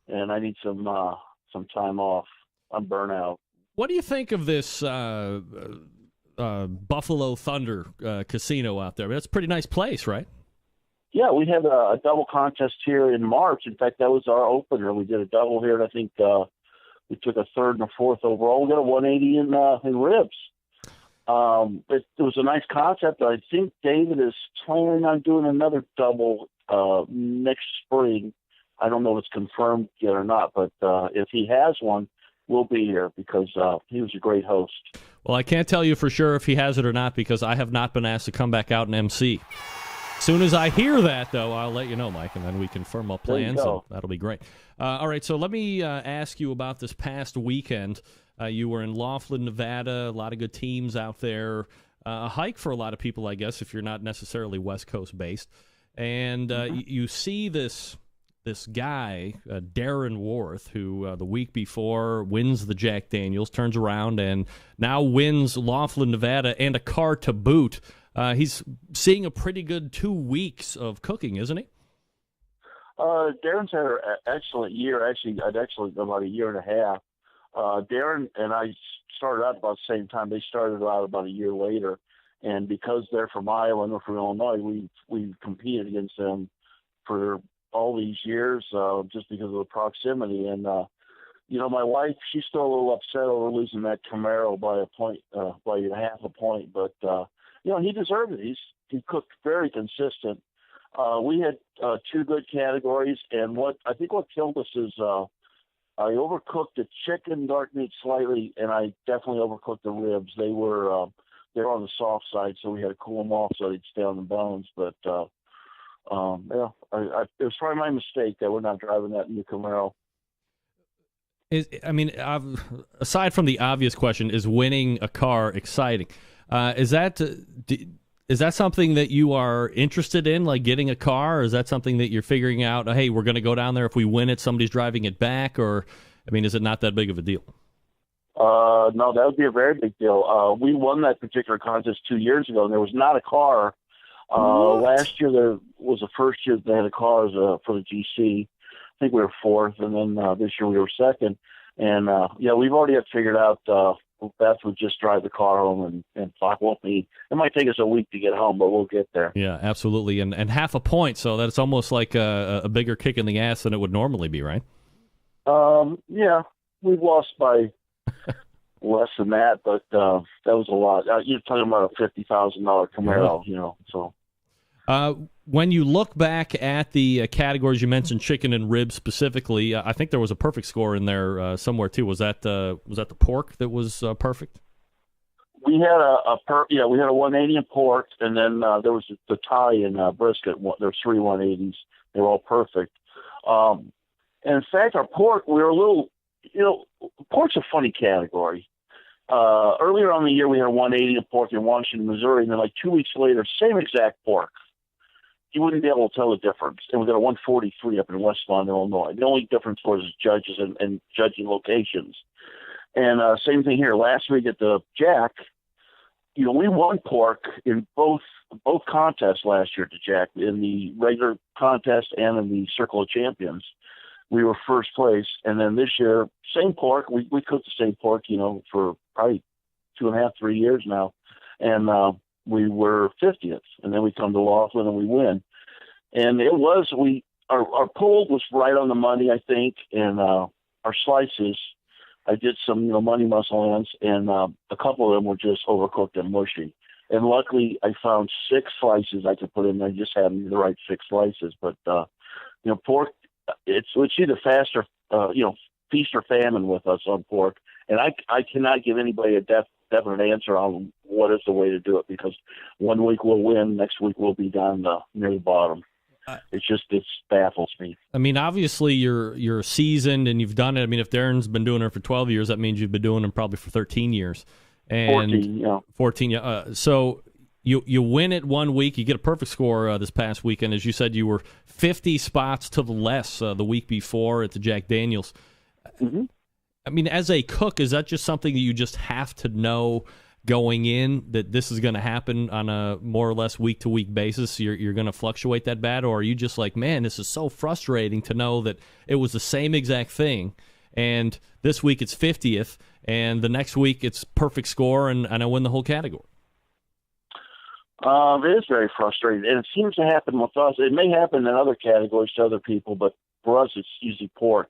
and I need some time off. I'm burnt out. What do you think of this Buffalo Thunder casino out there? That's a pretty nice place, right? Yeah, we had a double contest here in March. In fact, that was our opener. We did a double here, and I think we took a 3rd and a 4th overall. We got a 180 in ribs. It was a nice concept. I think David is planning on doing another double next spring. I don't know if it's confirmed yet or not, but if he has one, we'll be here because he was a great host. Well, I can't tell you for sure if he has it or not because I have not been asked to come back out and MC. As soon as I hear that, though, I'll let you know, Mike, and then we can firm up plans, and that'll be great. All right, so let me ask you about this past weekend. You were in Laughlin, Nevada, a lot of good teams out there. A hike for a lot of people, I guess, if you're not necessarily West Coast based. And you see this this guy, Darren Worth, who the week before wins the Jack Daniels, turns around and now wins Laughlin, Nevada, and a car to boot. He's seeing a pretty good 2 weeks of cooking, isn't he? Darren's had an excellent year. Actually, about a year and a half. Darren and I started out about the same time. They started out about a year later. And because they're from Iowa and we're from Illinois, we've competed against them for all these years just because of the proximity. And, my wife, she's still a little upset over losing that Camaro by a point, by half a point. But, he deserved it. He cooked very consistent. We had 2 good categories. And what killed us is I overcooked the chicken dark meat slightly, and I definitely overcooked the ribs. They were on the soft side, so we had to cool them off so they'd stay on the bones. But it was probably my mistake that we're not driving that new Camaro. Aside from the obvious question, is winning a car exciting? Is that something that you are interested in, like getting a car, or is that something that you're figuring out, hey, we're going to go down there, if we win it, somebody's driving it back, or, is it not that big of a deal? No, that would be a very big deal. We won that particular contest 2 years ago, and there was not a car. Last year, there was the first year they had a car for the GC. I think we were 4th, and then this year we were 2nd. And, we've already had figured out Beth would just drive the car home, and Flock won't be. It might take us a week to get home, but we'll get there. Yeah, absolutely. And half a point, so that's almost like a bigger kick in the ass than it would normally be, right? Yeah, we've lost by less than that, but that was a lot. You're talking about a $50,000 Camaro, so. When you look back at the categories, you mentioned chicken and ribs specifically. I think there was a perfect score in there somewhere too. Was that the pork that was perfect? We had we had a 180 in pork, and then there was the tie in brisket. There were 3 180s. They were all perfect. And in fact, our pork, we were a little, pork's a funny category. Earlier on in the year, we had a 180 in pork in Washington, Missouri, and then like 2 weeks later, same exact pork. You wouldn't be able to tell the difference. And we got a 143 up in West Lawn, Illinois. The only difference was judges and judging locations. And same thing here. Last week at the Jack, we won pork in both contests last year at the Jack, in the regular contest and in the Circle of Champions. We were first place. And then this year, same pork. We cooked the same pork, for probably 2.5, 3 years now. And we were 50th. And then we come to Laughlin and we win. And it was, our pull was right on the money, I think. And our slices, I did some, money muscle ends, and a couple of them were just overcooked and mushy. And luckily, I found 6 slices I could put in there. Just had the right 6 slices. But, pork, it's either fast or, feast or famine with us on pork. And I cannot give anybody a definite answer on what is the way to do it, because one week we'll win, next week we'll be down near the bottom. It baffles me. Obviously you're seasoned and you've done it. If Darren's been doing it for 12 years, that means you've been doing it probably for 13 years. And 14, yeah. 14, yeah. So you win it 1 week, you get a perfect score this past weekend. As you said, you were 50 spots to the less the week before at the Jack Daniels. Mm-hmm. As a cook, is that just something that you just have to know going in, that this is going to happen on a more or less week-to-week basis? You're going to fluctuate that bad? Or are you just like, man, this is so frustrating to know that it was the same exact thing, and this week it's 50th, and the next week it's perfect score, and I win the whole category? It is very frustrating, and it seems to happen with us. It may happen in other categories to other people, but for us it's usually pork.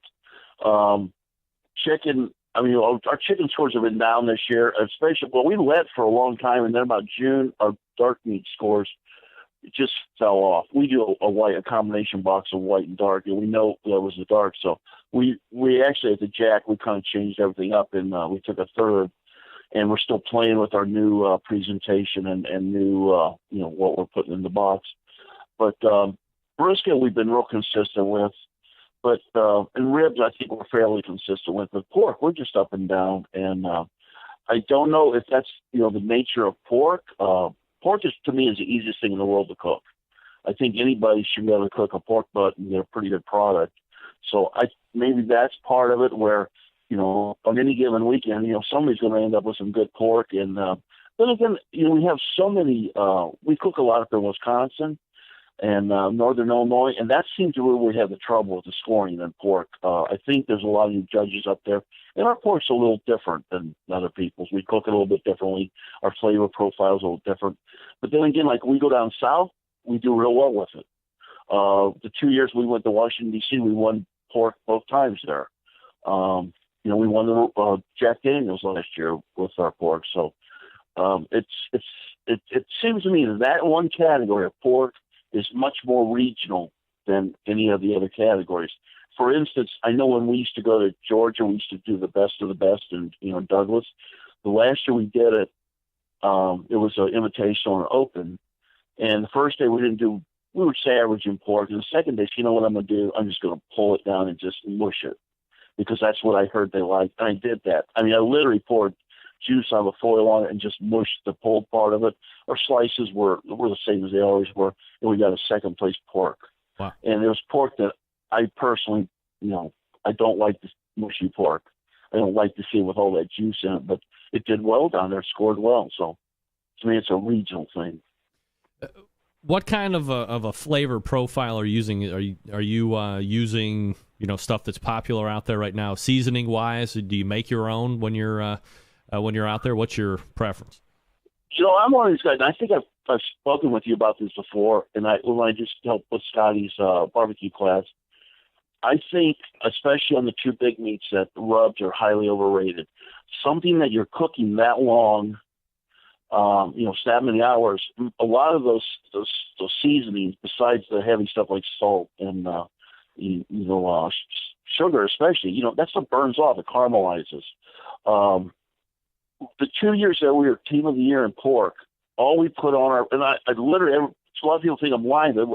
Chicken, our chicken scores have been down this year, especially, we led for a long time, and then about June, our dark meat scores just fell off. We do a combination box of white and dark, and we know that was the dark, so we actually, at the Jack, we kind of changed everything up, and we took a third, and we're still playing with our new presentation and new, what we're putting in the box. But brisket, we've been real consistent with. But in ribs, I think we're fairly consistent with. But pork, we're just up and down. And I don't know if that's, the nature of pork. Pork, to me, is the easiest thing in the world to cook. I think anybody should be able to cook a pork butt and get a pretty good product. So maybe that's part of it where, on any given weekend, somebody's going to end up with some good pork. And then again, we have so many, we cook a lot up in Wisconsin and Northern Illinois, and that seems to where we have the trouble with the scoring in pork. I think there's a lot of you judges up there, and our pork's a little different than other people's. We cook it a little bit differently. Our flavor profile's a little different. But then again, like we go down south, we do real well with it. The 2 years we went to Washington, D.C., we won pork both times there. We won the Jack Daniels last year with our pork. So it seems to me that one category of pork is much more regional than any of the other categories. For instance, I know when we used to go to Georgia, we used to do the best of the best in Douglas. The last year we did it, it was an invitational and open. And the first day we were averaging pork. And the second day, you know what I'm going to do? I'm just going to pull it down and just mush it because that's what I heard they liked. And I did that. I mean, I literally poured juice on the foil on it and just mushed the pulled part of it. Our slices were the same as they always were, and we got a second place pork. Wow. And it was pork that I personally, I don't like the mushy pork. I don't like to see it with all that juice in it, but it did well down there, scored well. So to me, it's a regional thing. What kind of a flavor profile are you using? Are you using stuff that's popular out there right now, seasoning wise? Do you make your own when you're out there? What's your preference? I'm one of these guys. I think I've spoken with you about this before, and when I just helped with Scotty's barbecue class, I think, especially on the two big meats, that rubs are highly overrated. Something that you're cooking that long, that many hours, a lot of those seasonings, besides the heavy stuff like salt and sugar, especially, that stuff burns off. It caramelizes. The 2 years that we were Team of the Year in pork, all we put on and I literally, a lot of people think I'm lying, but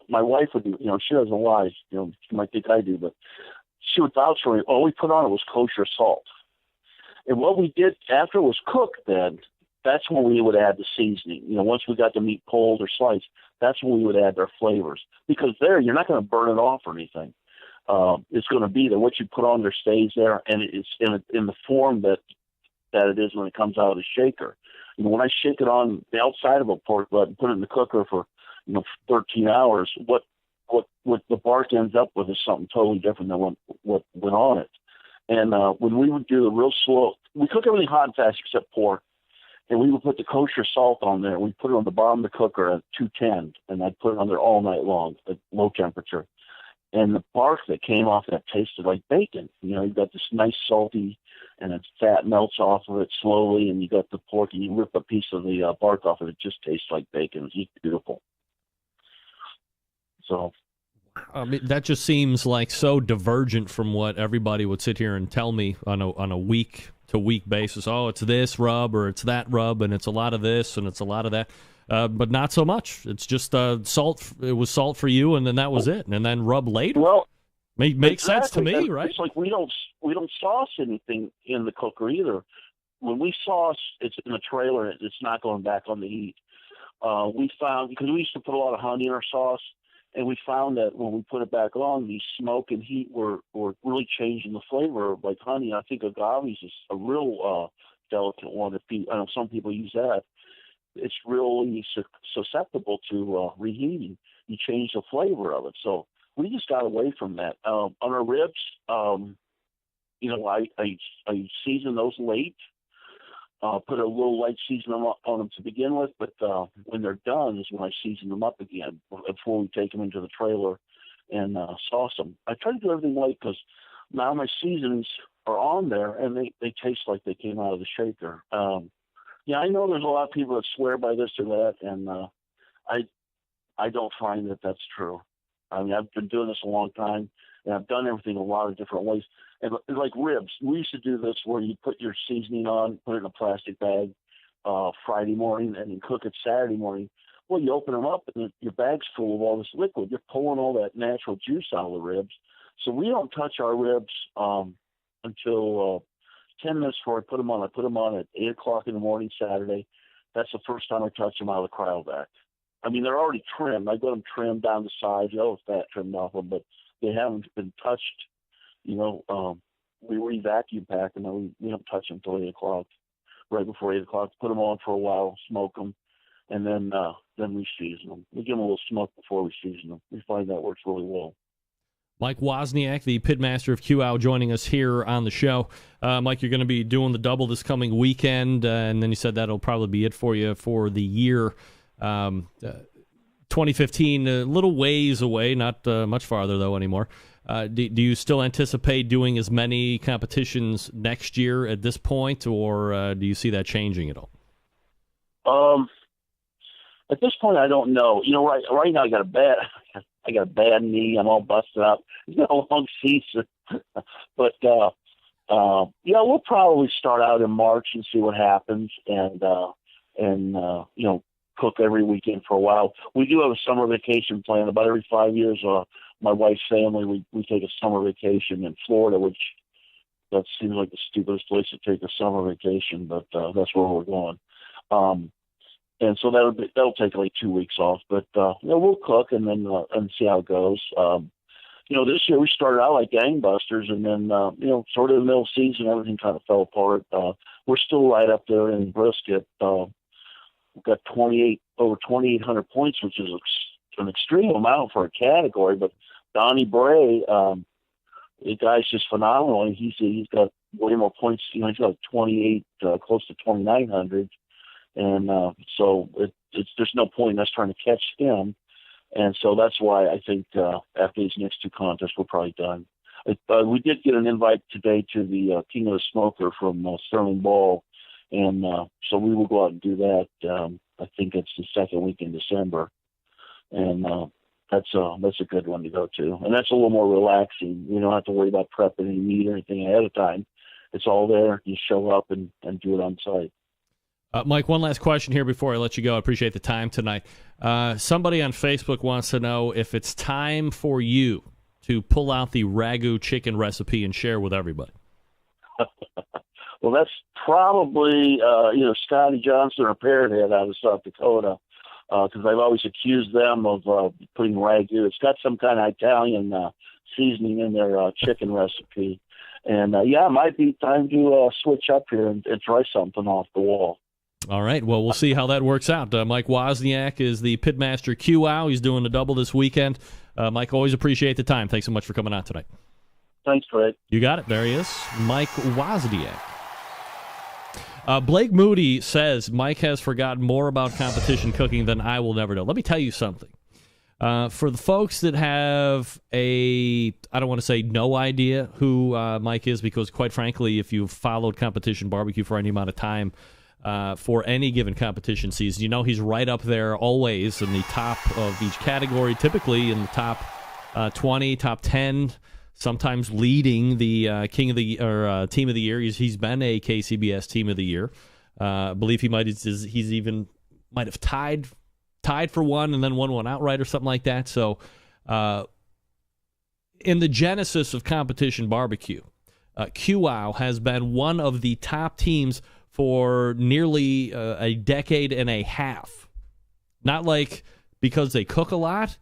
my wife would, she doesn't lie, she might think I do, but she would vouch for me. All we put on it was kosher salt. And what we did after it was cooked then, that's when we would add the seasoning. Once we got the meat pulled or sliced, that's when we would add their flavors. Because there, you're not going to burn it off or anything. It's going to be there. What you put on there stays there, and it's in the form that it is when it comes out of the shaker. When I shake it on the outside of a pork butt and put it in the cooker for 13 hours, what the bark ends up with is something totally different than what went on it. And when we would do the real slow, we cook everything hot and fast except pork. And we would put the kosher salt on there. We put it on the bottom of the cooker at 210, and I'd put it on there all night long at low temperature. And the bark that came off that tasted like bacon. You've got this nice salty, and its fat melts off of it slowly, and you got the pork, and you rip a piece of the bark off of it. It just tastes like bacon. It's beautiful. So, that just seems like so divergent from what everybody would sit here and tell me on a week-to-week basis. Oh, it's this rub or it's that rub, and it's a lot of this and it's a lot of that. But not so much. It's just salt. It was salt for you, and then that was it. And then rub later. Well, makes sense to me, right? It's like we don't sauce anything in the cooker either. When we sauce, it's in a trailer. It's not going back on the heat. We found, because we used to put a lot of honey in our sauce, and we found that when we put it back on, the smoke and heat were really changing the flavor. Like honey, I think agaves is a real delicate one. I know some people use that. It's really susceptible to reheating. You change the flavor of it. So we just got away from that. On our ribs, I season those late. Put a little light seasoning on them to begin with, but when they're done is when I season them up again before we take them into the trailer and sauce them. I try to do everything light because now my seasonings are on there and they taste like they came out of the shaker. I know there's a lot of people that swear by this or that, and I don't find that that's true. I mean, I've been doing this a long time, and I've done everything a lot of different ways. And like ribs, we used to do this where you put your seasoning on, put it in a plastic bag Friday morning, and then cook it Saturday morning. Well, you open them up, and your bag's full of all this liquid. You're pulling all that natural juice out of the ribs. So we don't touch our ribs until 10 minutes before I put them on. I put them on at 8 o'clock in the morning Saturday. That's the first time I touch them out of the cryovac. I mean, they're already trimmed. I got them trimmed down the sides, yellow fat trimmed off them, but they haven't been touched. You know, we re-vacuum pack them, and we don't touch them until 8 o'clock, right before 8 o'clock. Put them on for a while, smoke them, and then we season them. We give them a little smoke before we season them. We find that works really well. Mike Wozniak, the pitmaster of QOW, joining us here on the show. Mike, you're going to be doing the double this coming weekend, and then you said that'll probably be it for you for the year. 2015, a little ways away, not much farther, though, anymore. Do you still anticipate doing as many competitions next year at this point, or do you see that changing at all? At this point, I don't know. You know, right now I got a bad knee. I'm all busted up. It's been a long season, but yeah, we'll probably start out in March and see what happens, and you know, cook every weekend for a while. We do have a summer vacation plan. About every 5 years, my wife's family, we take a summer vacation in Florida, which that seems like the stupidest place to take a summer vacation, but that's where we're going. And so that'll take like 2 weeks off, but you know, we'll cook and then and see how it goes. You know, this year we started out like gangbusters, and then you know, sort of in the middle of the season, everything kind of fell apart. We're still right up there in brisket. We've got over 2,800 points, which is an extreme amount for a category. But Donnie Bray, the guy's just phenomenal. He's got way more points. You know, he's got 28, close to 2,900. And so there's no point in us trying to catch him. And so that's why I think after these next two contests, we're probably done. We did get an invite today to the King of the Smoker from Sterling Ball. And so we will go out and do that. I think it's the second week in December. And that's a good one to go to. And that's a little more relaxing. You don't have to worry about prepping any meat or anything ahead of time. It's all there. You show up and do it on site. Mike, one last question here before I let you go. I appreciate the time tonight. Somebody on Facebook wants to know if it's time for you to pull out the Ragu chicken recipe and share with everybody. Well, that's probably, Scotty Johnson or Parrot Head out of South Dakota, because I've always accused them of putting Ragu. It's got some kind of Italian seasoning in their chicken recipe. And, it might be time to switch up here and try something off the wall. All right. Well, we'll see how that works out. Mike Wozniak is the pitmaster QOW. He's doing a double this weekend. Mike, always appreciate the time. Thanks so much for coming out tonight. Thanks, Craig. You got it. There he is, Mike Wozniak. Blake Moody says Mike has forgotten more about competition cooking than I will never know. Let me tell you something. For the folks that have I don't want to say no idea who Mike is, because quite frankly, if you've followed competition barbecue for any amount of time, for any given competition season, you know he's right up there always in the top of each category, typically in the top 20, top 10, sometimes leading the King of the or Team of the Year. He's been a KCBS Team of the Year. I believe he's even might have tied for one and then won one outright or something like that. So in the genesis of competition barbecue, QOW has been one of the top teams for nearly a decade and a half. Not like because they cook a lot,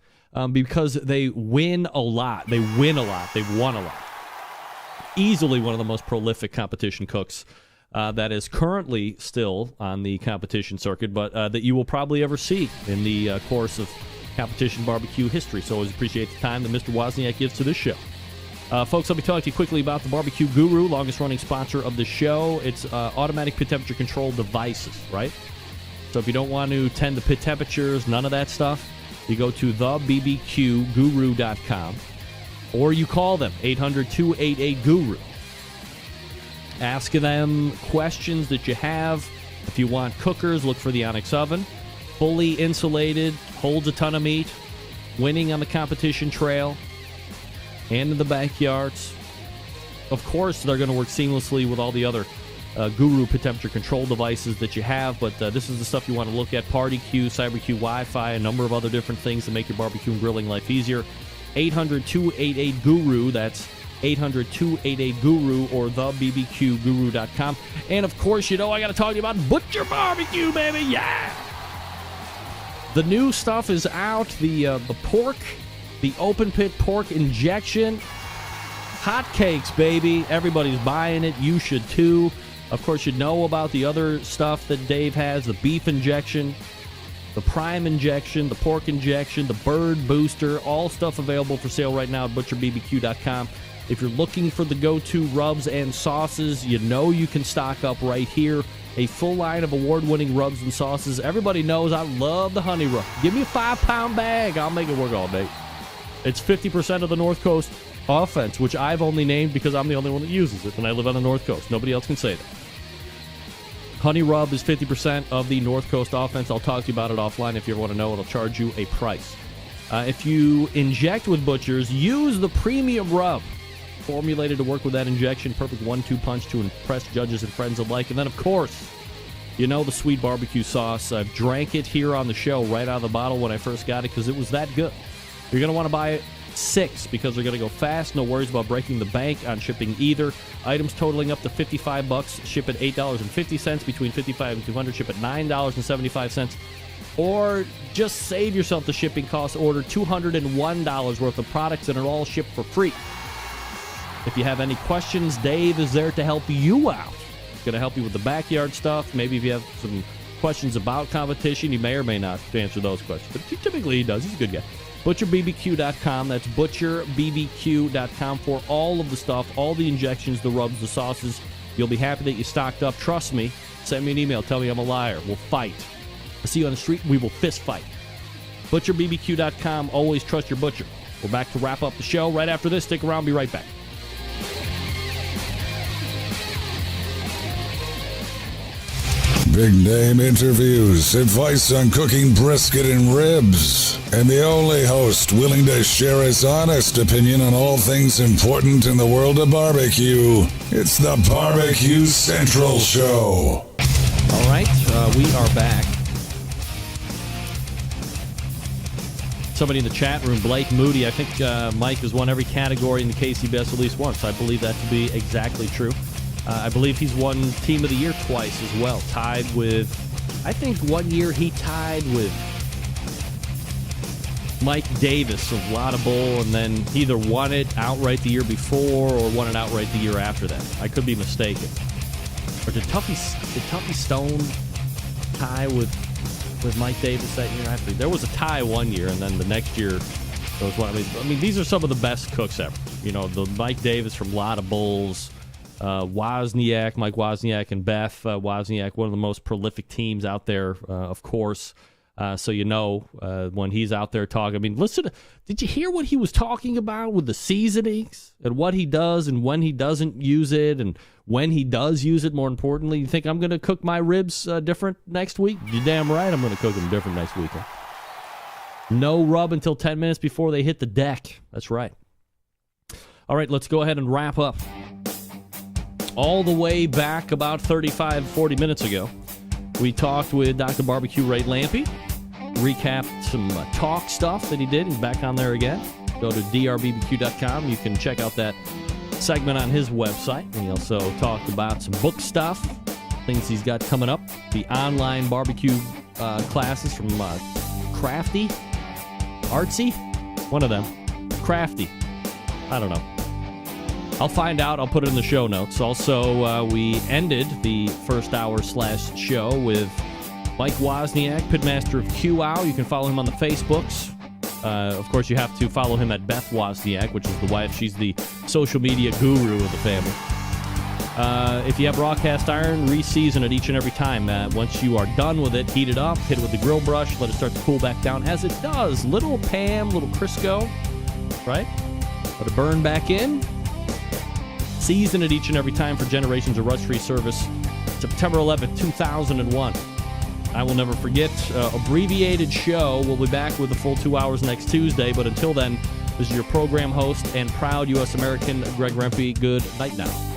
because they win a lot. They win a lot. They've won a lot. Easily one of the most prolific competition cooks that is currently still on the competition circuit, but that you will probably ever see in the course of competition barbecue history. So always appreciate the time that Mr. Wozniak gives to this show. Folks, let me talk to you quickly about the Barbecue Guru, longest-running sponsor of the show. It's automatic pit temperature control devices, right? So if you don't want to tend to pit temperatures, none of that stuff, you go to thebbqguru.com or you call them, 800-288-GURU. Ask them questions that you have. If you want cookers, look for the Onyx oven. Fully insulated, holds a ton of meat, winning on the competition trail and in the backyards. Of course, they're going to work seamlessly with all the other Guru pit temperature control devices that you have, but this is the stuff you want to look at. PartyQ, CyberQ, Wi-Fi, a number of other different things to make your barbecue and grilling life easier. 800-288-GURU. That's 800-288-GURU or thebbqguru.com. And, of course, I got to talk to you about Butcher Barbecue, baby. Yeah! The new stuff is out. The pork, the open pit pork injection. Hotcakes, baby. Everybody's buying it. You should too. Of course, you know about the other stuff that Dave has, the beef injection, the prime injection, the pork injection, the bird booster, all stuff available for sale right now at butcherbbq.com. If you're looking for the go-to rubs and sauces, you know you can stock up right here. A full line of award-winning rubs and sauces. Everybody knows I love the honey rub. Give me a 5-pound bag. I'll make it work all day. It's 50% of the North Coast offense, which I've only named because I'm the only one that uses it, and I live on the North Coast. Nobody else can say that. Honey Rub is 50% of the North Coast offense. I'll talk to you about it offline if you ever want to know. It'll charge you a price. If you inject with Butchers, use the Premium Rub. Formulated to work with that injection. Perfect 1-2 punch to impress judges and friends alike. And then, of course, you know the sweet barbecue sauce. I've drank it here on the show right out of the bottle when I first got it because it was that good. You're going to want to buy 6 because they're going to go fast. No worries about breaking the bank on shipping either. Items totaling up to $55 ship at $8.50. Between $55 and $200 ship at $9.75. Or just save yourself the shipping costs. Order $201 worth of products and are all shipped for free. If you have any questions, Dave is there to help you out. He's going to help you with the backyard stuff. Maybe if you have some questions about competition, he may or may not answer those questions. But typically he does. He's a good guy. ButcherBBQ.com. That's ButcherBBQ.com for all of the stuff, all the injections, the rubs, the sauces. You'll be happy that you stocked up. Trust me. Send me an email. Tell me I'm a liar. We'll fight. I'll see you on the street. We will fist fight. ButcherBBQ.com. Always trust your butcher. We're back to wrap up the show right after this. Stick around. Be right back. Big name interviews, advice on cooking brisket and ribs, and the only host willing to share his honest opinion on all things important in the world of barbecue. It's the BBQ Central Show. All right, we are back. Somebody in the chat room, Blake Moody, I think Mike has won every category in the KCBS at least once. I believe that to be exactly true. I believe he's won Team of the Year twice as well. Tied with, I think one year he tied with Mike Davis of Lotta Bowl, and then either won it outright the year before or won it outright the year after that. I could be mistaken. Or did Tuffy Stone tie with Mike Davis that year after? There was a tie one year, and then the next year there was one. I mean, these are some of the best cooks ever. You know, the Mike Davis from Lotta Bowls. Wozniak, Mike Wozniak, and Beth Wozniak, one of the most prolific teams out there, of course. So you know when he's out there talking. I mean, listen, did you hear what he was talking about with the seasonings and what he does and when he doesn't use it and when he does use it, more importantly? You think I'm going to cook my ribs different next week? You're damn right I'm going to cook them different next week. Huh? No rub until 10 minutes before they hit the deck. That's right. All right, let's go ahead and wrap up. All the way back about 35, 40 minutes ago, we talked with Dr. Barbecue Ray Lampe, recapped some talk stuff that he did. He's back on there again. Go to drbbq.com. You can check out that segment on his website. And he also talked about some book stuff, things he's got coming up, the online barbecue classes from Crafty, Artsy, one of them, Crafty. I don't know. I'll find out. I'll put it in the show notes. Also, we ended the first hour / show with Mike Wozniak, pitmaster of QOW. You can follow him on the Facebooks. Of course, you have to follow him at Beth Wozniak, which is the wife. She's the social media guru of the family. If you have raw cast iron, re-season it each and every time. Once you are done with it, heat it up, hit it with the grill brush, let it start to cool back down, as it does. Little Pam, little Crisco, right? Let it burn back in. Season it each and every time for generations of rust-free service. September 11th, 2001. I will never forget. Abbreviated show. We'll be back with the full 2 hours next Tuesday. But until then, this is your program host and proud U.S. American, Greg Rempe. Good night now.